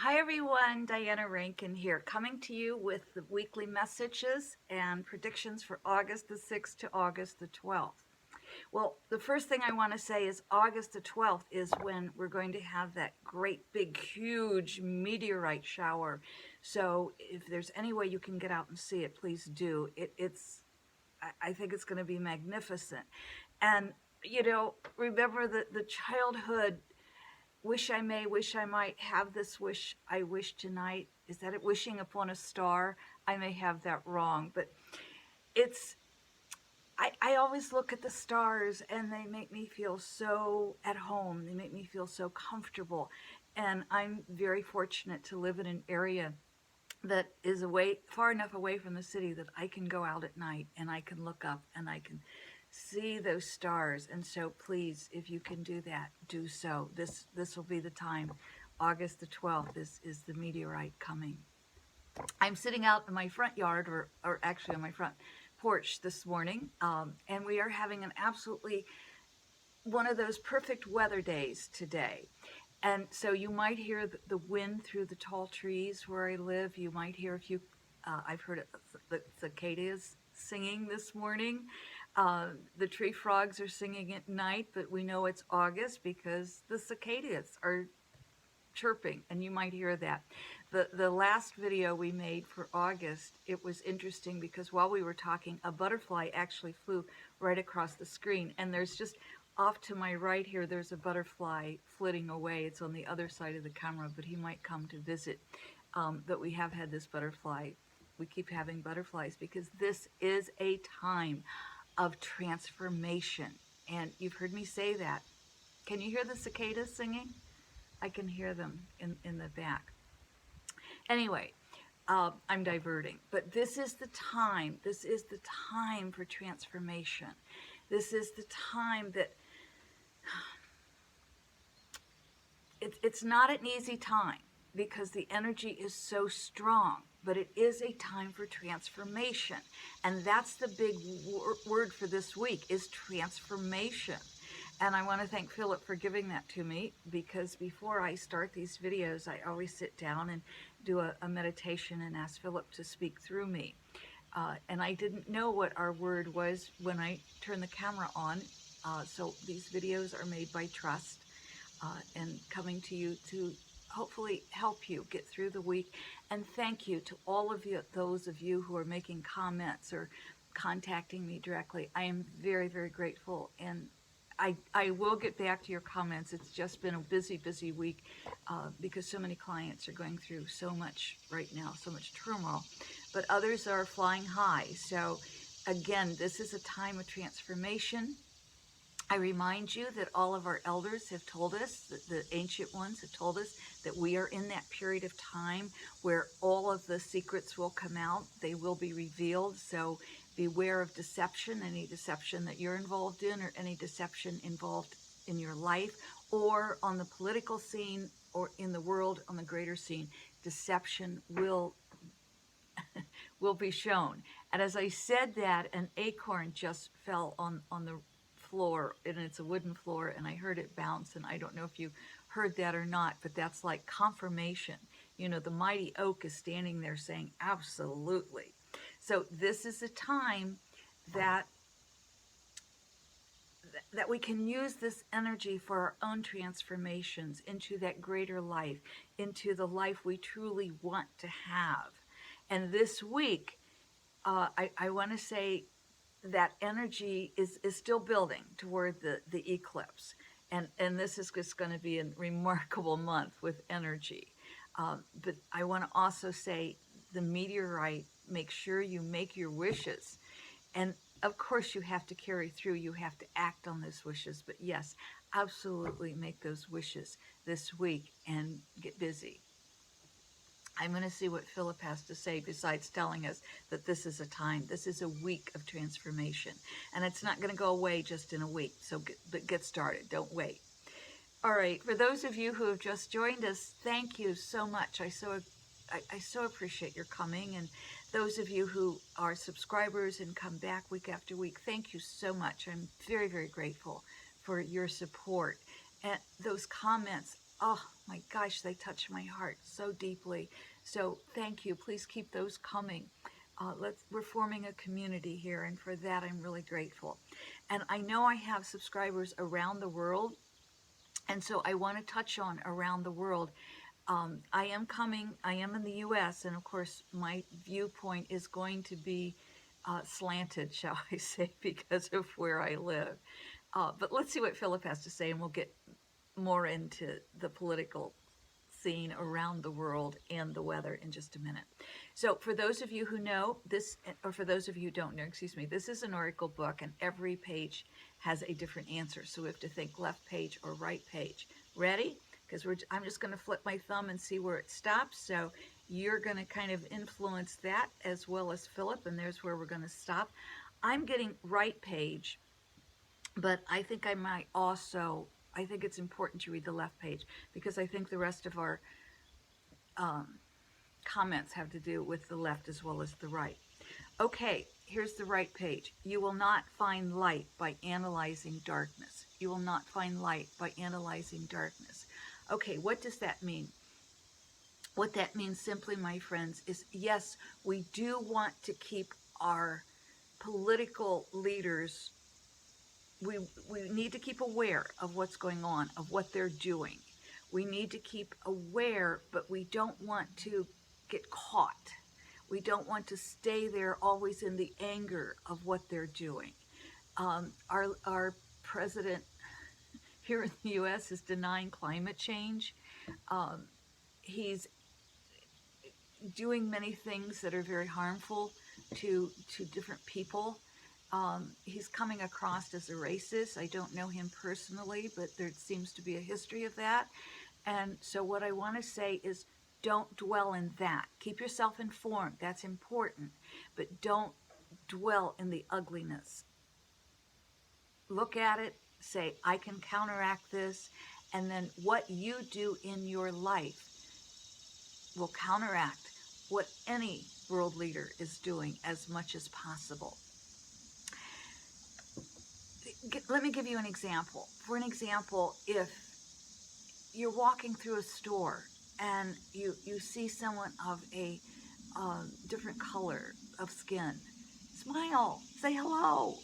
Hi everyone, Diana Rankin here, coming to you with the weekly messages and predictions for August the 6th to August the 12th. Well, the first thing I want to say is August the 12th is when we're going to have that great big huge meteorite shower. So if there's any way you can get out and see it, please do. I think it's going to be magnificent. And remember the childhood wish I may, wish I might have this wish I wish tonight. Is that it? Wishing upon a star? I may have that wrong, but it's, I always look at the stars and they make me feel so at home. They make me feel so comfortable. And I'm very fortunate to live in an area that is far enough away from the city that I can go out at night and I can look up and I can see those stars. And so please, if you can do that, do so. This will be the time. August the 12th is the meteorite coming. I'm sitting out in my front yard, or actually on my front porch this morning, and we are having an absolutely one of those perfect weather days today. And so you might hear the wind through the tall trees where I live. You might hear a few, I've heard the cicadas singing this morning. The tree frogs are singing at night, but we know it's August because the cicadas are chirping, and you might hear that. The last video we made for August, it was interesting because while we were talking, a butterfly actually flew right across the screen, and there's just off to my right here, there's a butterfly flitting away. It's on the other side of the camera, but he might come to visit. But we have had this butterfly. We keep having butterflies because this is a time of transformation. And you've heard me say that. Can you hear the cicadas singing? I can hear them in the back. Anyway, I'm diverting, but this is the time. This is the time for transformation. This is the time that it's not an easy time because the energy is so strong, but it is a time for transformation. And that's the big word for this week is transformation. And I want to thank Philip for giving that to me, because before I start these videos, I always sit down and do a meditation and ask Philip to speak through me. And I didn't know what our word was when I turned the camera on. So these videos are made by trust and coming to you to hopefully help you get through the week. And thank you to all of you, those of you who are making comments or contacting me directly. I am very, very grateful, and I will get back to your comments. It's just been a busy, busy week because so many clients are going through so much right now, so much turmoil, but others are flying high. So again, this is a time of transformation. I remind you that all of our elders have told us, that the ancient ones have told us that we are in that period of time where all of the secrets will come out. They will be revealed. So beware of deception, any deception that you're involved in or any deception involved in your life or on the political scene or in the world on the greater scene. Deception will be shown. And as I said that, an acorn just fell on the floor, and it's a wooden floor, and I heard it bounce, and I don't know if you heard that or not, but that's like confirmation. You know, the mighty oak is standing there saying, absolutely. So this is a time that we can use this energy for our own transformations into that greater life, into the life we truly want to have. And this week, I want to say that energy is still building toward the eclipse. And this is just going to be a remarkable month with energy. But I want to also say the meteorite, make sure you make your wishes. And of course you have to carry through, you have to act on those wishes. But yes, absolutely make those wishes this week and get busy. I'm going to see what Philip has to say besides telling us that this is a time, this is a week of transformation. And it's not going to go away just in a week, so get started, don't wait. All right, for those of you who have just joined us, thank you so much. I so appreciate your coming, and those of you who are subscribers and come back week after week, thank you so much. I'm very, very grateful for your support. And those comments Oh my gosh, they touch my heart so deeply. So thank you. Please keep those coming. We're forming a community here, and for that I'm really grateful. And I know I have subscribers around the world, and so I want to touch on around the world. I am in the US, and of course, my viewpoint is going to be slanted, shall I say, because of where I live. But let's see what Philip has to say, and we'll get more into the political scene around the world and the weather in just a minute. So, for those of you who know this, or for those of you who don't know, excuse me, this is an oracle book, and every page has a different answer. So, we have to think left page or right page. Ready? Because I'm just going to flip my thumb and see where it stops. So, you're going to kind of influence that as well as Philip, and there's where we're going to stop. I'm getting right page, but I think I might also, I think it's important to read the left page because I think the rest of our comments have to do with the left as well as the right. Okay, here's the right page. You will not find light by analyzing darkness. You will not find light by analyzing darkness. Okay, what does that mean? What that means simply, my friends, is yes, we do want to keep our political leaders, we need to keep aware of what's going on, of what they're doing. We need to keep aware, but we don't want to get caught. We don't want to stay there always in the anger of what they're doing. Our president here in the U.S. is denying climate change. He's doing many things that are very harmful to different people. He's coming across as a racist. I don't know him personally, but there seems to be a history of that. And so what I want to say is don't dwell in that. Keep yourself informed. That's important. But don't dwell in the ugliness. Look at it, say, I can counteract this, and then what you do in your life will counteract what any world leader is doing as much as possible. Let me give you an example. For an example, if you're walking through a store and you see someone of a different color of skin, smile, say hello.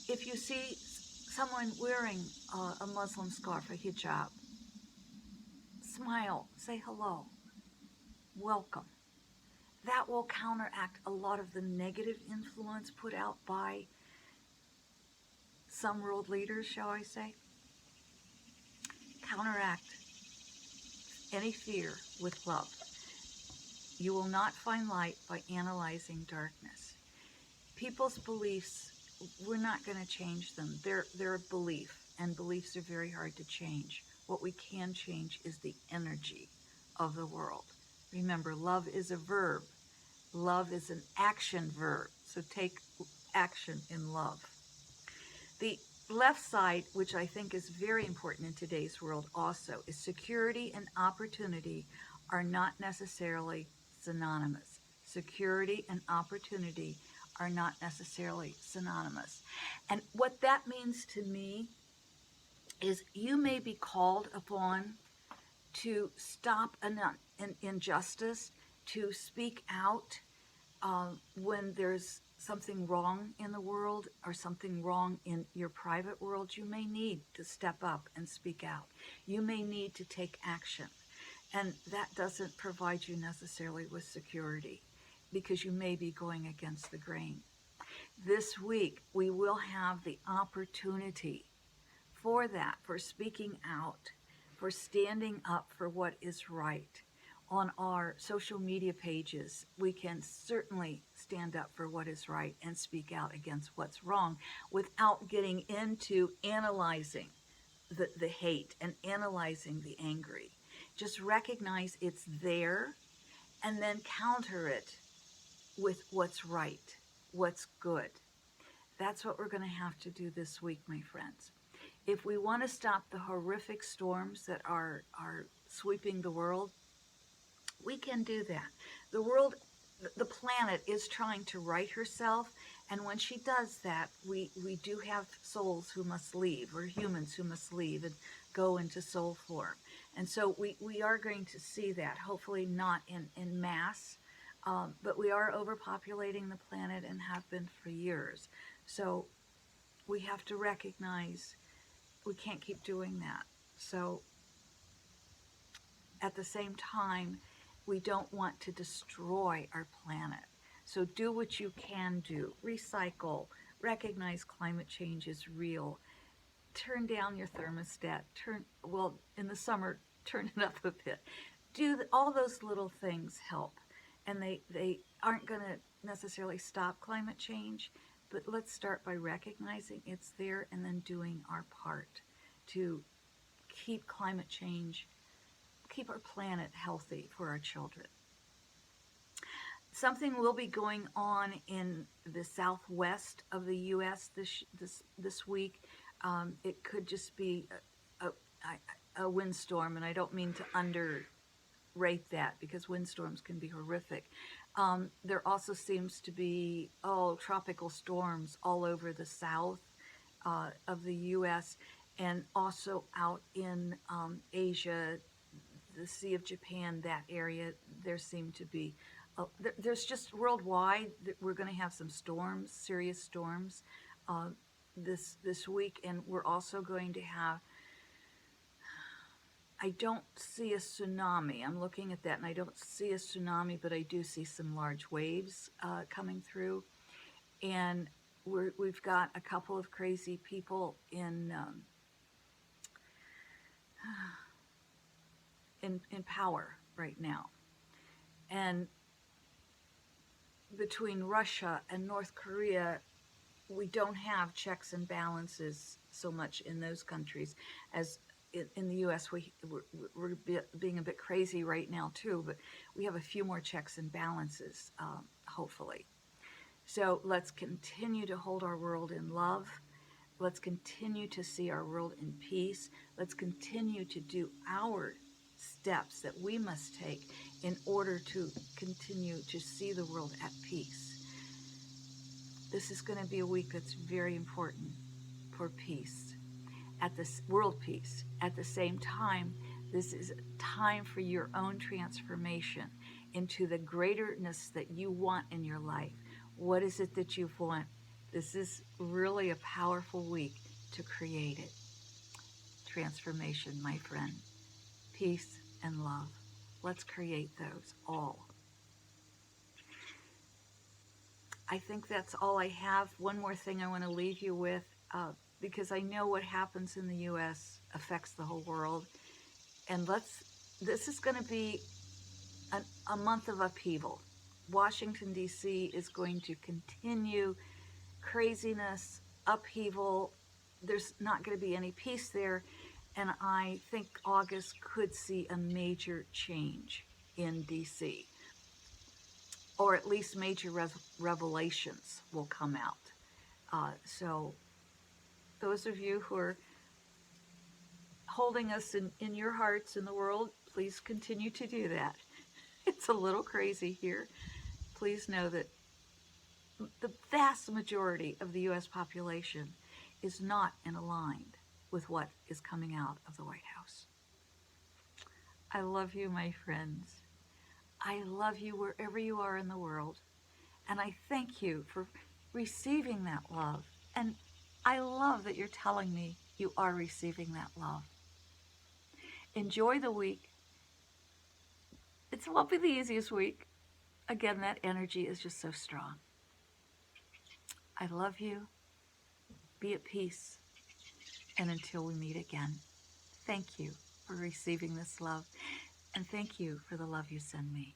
If you see someone wearing a Muslim scarf, a hijab, smile, say hello, welcome. That will counteract a lot of the negative influence put out by some world leaders, shall I say. Counteract any fear with love. You will not find light by analyzing darkness. People's beliefs, we're not going to change them. They're a belief, and beliefs are very hard to change. What we can change is the energy of the world. Remember, love is a verb. Love is an action verb. So take action in love. The left side, which I think is very important in today's world also, is security and opportunity are not necessarily synonymous. Security and opportunity are not necessarily synonymous. And what that means to me is you may be called upon to stop an injustice, to speak out when there's something wrong in the world or something wrong in your private world. You may need to step up and speak out. You may need to take action. And that doesn't provide you necessarily with security because you may be going against the grain. This week, we will have the opportunity for that, for speaking out, for standing up for what is right. On our social media pages, we can certainly stand up for what is right and speak out against what's wrong without getting into analyzing the hate and analyzing the angry. Just recognize it's there and then counter it with what's right, what's good. That's what we're going to have to do this week, my friends. If we want to stop the horrific storms that are sweeping the world, we can do that. The world, the planet is trying to right herself, and when she does that, we do have souls who must leave, or humans who must leave and go into soul form. And so we are going to see that, hopefully not in mass, but we are overpopulating the planet and have been for years. So we have to recognize we can't keep doing that. So at the same time, we don't want to destroy our planet. So do what you can do. Recycle. Recognize climate change is real. Turn down your thermostat. In the summer, turn it up a bit. All those little things help. And they aren't going to necessarily stop climate change, but let's start by recognizing it's there and then doing our part to keep climate change, keep our planet healthy for our children. Something will be going on in the southwest of the U.S. this week. It could just be a windstorm, and I don't mean to underrate that because windstorms can be horrific. There also seems to be tropical storms all over the south of the U.S. and also out in Asia, the Sea of Japan, that area. There seem to be there's just worldwide, we're going to have some storms, serious storms this week, and we're also going to have, I don't see a tsunami. I'm looking at that and I don't see a tsunami, but I do see some large waves coming through. And we've got a couple of crazy people in power right now. And between Russia and North Korea, we don't have checks and balances so much in those countries as in the U.S. We're being a bit crazy right now too, but we have a few more checks and balances, hopefully. So let's continue to hold our world in love. Let's continue to see our world in peace. Let's continue to do our steps that we must take in order to continue to see the world at peace. This is going to be a week that's very important for peace, at this world peace. At the same time, this is a time for your own transformation into the greaterness that you want in your life. What is it that you want? This is really a powerful week to create it. Transformation, my friend. Peace and love. Let's create those all. I think that's all I have. One more thing I want to leave you with, because I know what happens in the U.S. affects the whole world. And this is going to be a month of upheaval. Washington, D.C. is going to continue craziness, upheaval. There's not going to be any peace there. And I think August could see a major change in D.C., or at least major revelations will come out. So those of you who are holding us in your hearts in the world, please continue to do that. It's a little crazy here. Please know that the vast majority of the U.S. population is not aligned with what is coming out of the White House. I love you, my friends. I love you wherever you are in the world. And I thank you for receiving that love. And I love that you're telling me you are receiving that love. Enjoy the week. It won't be the easiest week. Again, that energy is just so strong. I love you. Be at peace. And until we meet again, thank you for receiving this love. And thank you for the love you send me.